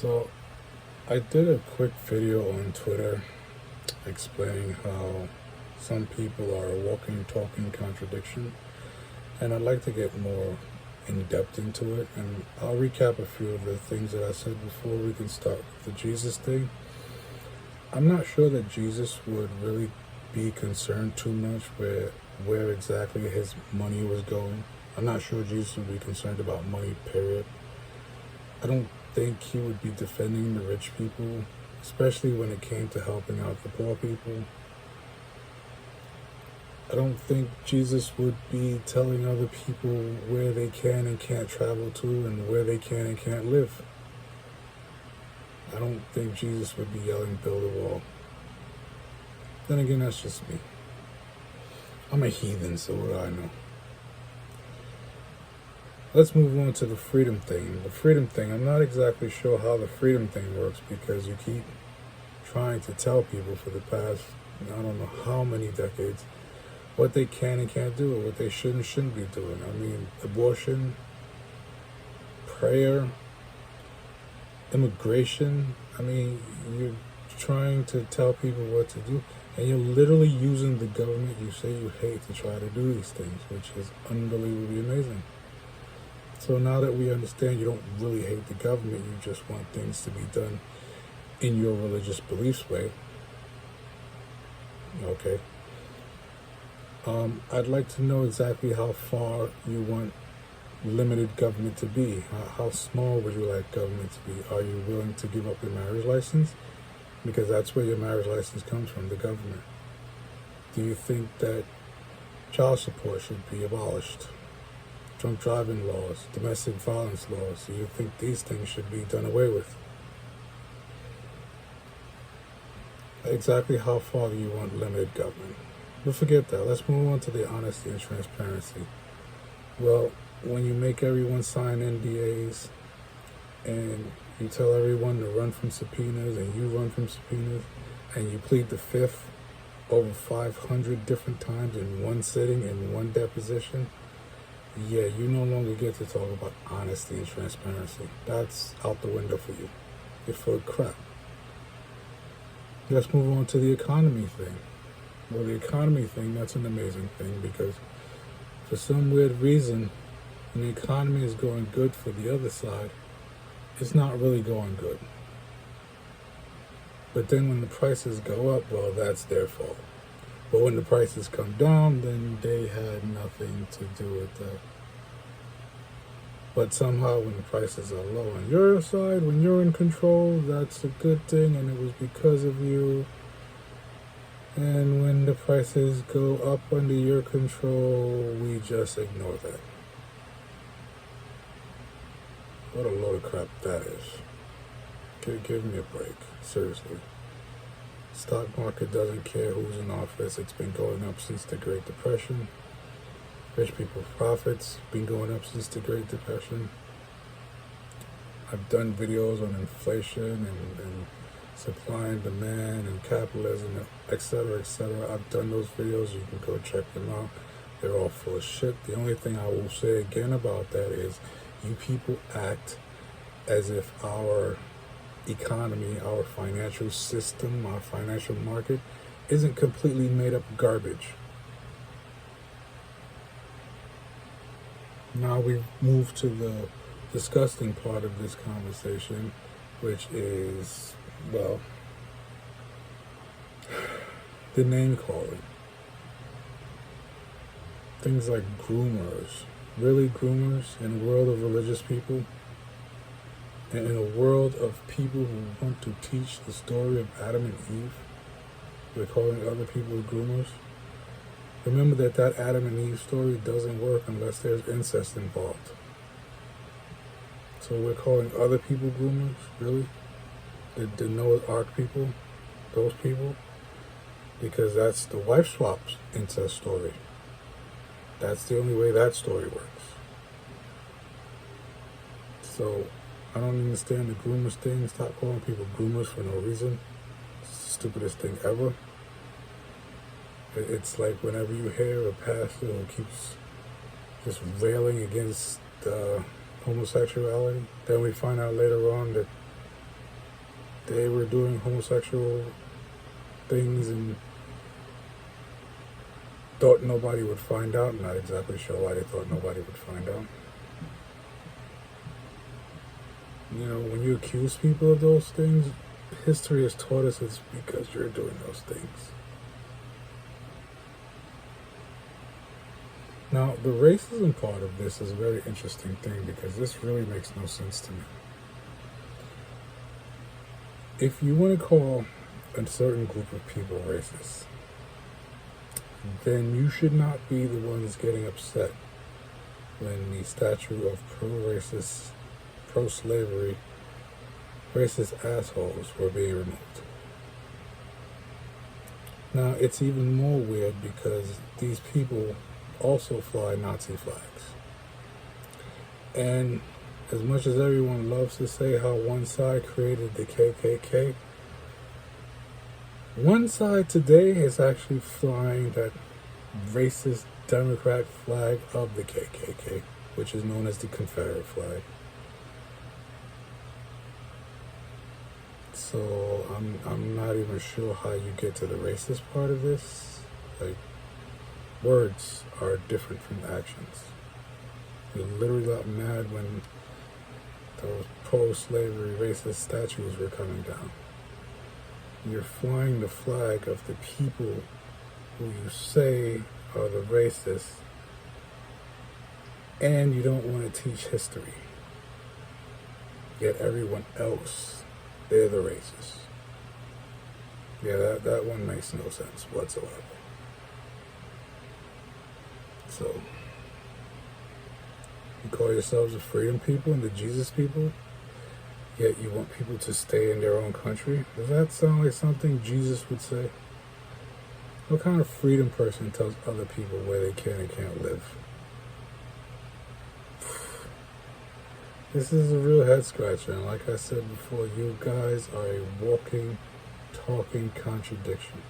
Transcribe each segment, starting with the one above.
So I did a quick video on Twitter explaining how some people are a walking, talking contradiction, and I'd like to get more in depth into it, and I'll recap a few of the things that I said before we can start with the Jesus thing. I'm not sure that Jesus would really be concerned too much where exactly his money was going. I'm not sure Jesus would be concerned about money, period. I don't think he would be defending the rich people, especially when it came to helping out the poor people. I don't think Jesus would be telling other people where they can and can't travel to and where they can and can't live. I don't think Jesus would be yelling, build a wall. Then again, that's just me. I'm a heathen, so what do I know? Let's move on to the freedom thing. The freedom thing, I'm not exactly sure how the freedom thing works because you keep trying to tell people for the past, I don't know how many decades, what they can and can't do, or what they should and shouldn't be doing. I mean, abortion, prayer, immigration. I mean, you're trying to tell people what to do, and you're literally using the government you say you hate to try to do these things, which is unbelievably amazing. So now that we understand you don't really hate the government, you just want things to be done in your religious beliefs way. Okay. I'd like to know exactly how far you want limited government to be. How small would you like government to be? Are you willing to give up your marriage license? Because that's where your marriage license comes from, the government. Do you think that child support should be abolished? Drunk driving laws, domestic violence laws, do you think these things should be done away with? Exactly how far do you want limited government? But forget that. Let's move on to the honesty and transparency. Well, when you make everyone sign NDAs and you tell everyone to run from subpoenas and you run from subpoenas and you plead the fifth over 500 different times in one sitting, in one deposition, yeah, you no longer get to talk about honesty and transparency. That's out the window for you. You're full of crap. Let's move on to the economy thing. Well, the economy thing, that's an amazing thing because for some weird reason, when the economy is going good for the other side, it's not really going good. But then when the prices go up, well, that's their fault. But when the prices come down, then they had nothing to do with that. But somehow when the prices are low on your side, when you're in control, that's a good thing and it was because of you. And when the prices go up under your control, we just ignore that. What a load of crap that is. Give me a break, seriously. Stock market doesn't care who's in office. It's been going up since the Great Depression. Rich people's profits been going up since the Great Depression. I've done videos on inflation and supply and demand and capitalism, etc., etc. I've done those videos. You can go check them out. They're all full of shit. The only thing I will say again about that is you people act as if our economy, our financial system, our financial market isn't completely made up of garbage. Now we've moved to the disgusting part of this conversation, which is, well, the name calling. Things like groomers. Really, groomers in a world of religious people? And in a world of people who want to teach the story of Adam and Eve, we're calling other people groomers. Remember that Adam and Eve story doesn't work unless there's incest involved. So we're calling other people groomers? Really? The Noah's Ark people? Those people? Because that's the wife swaps incest story. That's the only way that story works. So I don't understand the groomers thing. Stop calling people groomers for no reason. It's the stupidest thing ever. It's like whenever you hear a pastor who keeps just railing against homosexuality, then we find out later on that they were doing homosexual things and thought nobody would find out. Not exactly sure why they thought nobody would find out. You know, when you accuse people of those things, history has taught us it's because you're doing those things. Now, the racism part of this is a very interesting thing because this really makes no sense to me. If you want to call a certain group of people racist, then you should not be the ones getting upset when the statue of pro-racist, pro-slavery, racist assholes were being removed. Now, it's even more weird because these people also fly Nazi flags. And as much as everyone loves to say how one side created the KKK, one side today is actually flying that racist Democrat flag of the KKK, which is known as the Confederate flag. So I'm not even sure how you get to the racist part of this. Like, words are different from actions. You literally got mad when those pro-slavery racist statues were coming down. You're flying the flag of the people who you say are the racists, and you don't want to teach history. Yet everyone else, they're the racists. Yeah, that one makes no sense whatsoever. So, you call yourselves the freedom people and the Jesus people, yet you want people to stay in their own country? Does that sound like something Jesus would say? What kind of freedom person tells other people where they can and can't live? This is a real head scratcher, and like I said before, you guys are a walking, talking contradiction.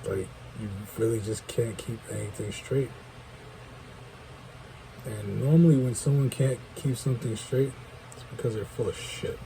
Like, you really just can't keep anything straight. And normally when someone can't keep something straight, it's because they're full of shit.